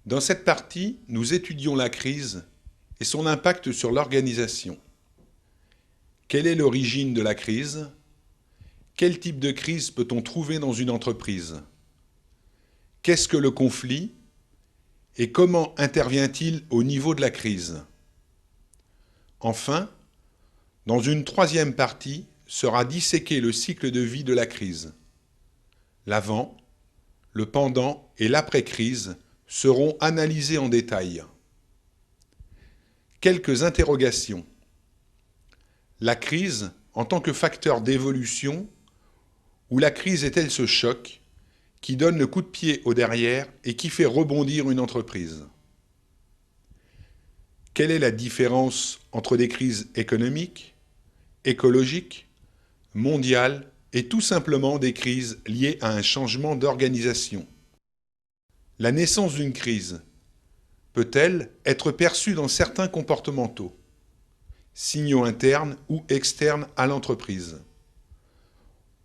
Dans cette partie, nous étudions la crise et son impact sur l'organisation. Quelle est l'origine de la crise? Quel type de crise peut-on trouver dans une entreprise? Qu'est-ce que le conflit? Et comment intervient-il au niveau de la crise? Enfin, dans une troisième partie, sera disséqué le cycle de vie de la crise. L'avant, le pendant et l'après-crise seront analysés en détail. Quelques interrogations. La crise en tant que facteur d'évolution, ou la crise est-elle ce choc qui donne le coup de pied au derrière et qui fait rebondir une entreprise? Quelle est la différence entre des crises économiques, écologiques, mondiales et tout simplement des crises liées à un changement d'organisation? La naissance d'une crise peut-elle être perçue dans certains comportementaux, signaux internes ou externes à l'entreprise?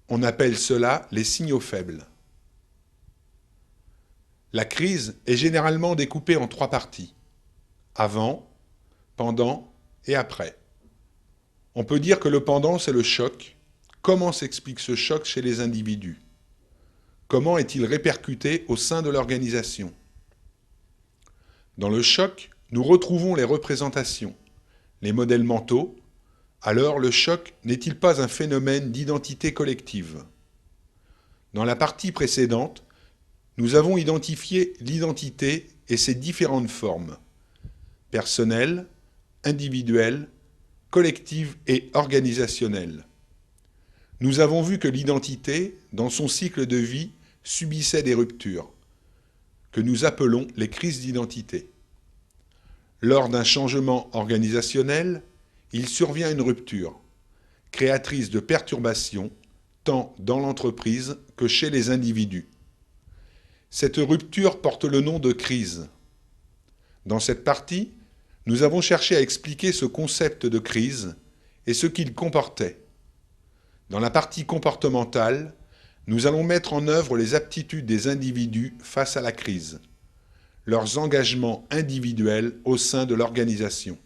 On appelle cela les signaux faibles. La crise est généralement découpée en trois parties: avant, pendant et après. On peut dire que le pendant, c'est le choc. Comment s'explique ce choc chez les individus? Comment est-il répercuté au sein de l'organisation? Dans le choc, nous retrouvons les représentations, les modèles mentaux. Alors le choc n'est-il pas un phénomène d'identité collective? Dans la partie précédente, nous avons identifié l'identité et ses différentes formes: personnelle, individuelle, collective et organisationnelle. Nous avons vu que l'identité, dans son cycle de vie, subissait des ruptures, que nous appelons les crises d'identité. Lors d'un changement organisationnel, il survient une rupture, créatrice de perturbations, tant dans l'entreprise que chez les individus. Cette rupture porte le nom de crise. Dans cette partie, nous avons cherché à expliquer ce concept de crise et ce qu'il comportait. Dans la partie comportementale, nous allons mettre en œuvre les aptitudes des individus face à la crise, leurs engagements individuels au sein de l'organisation.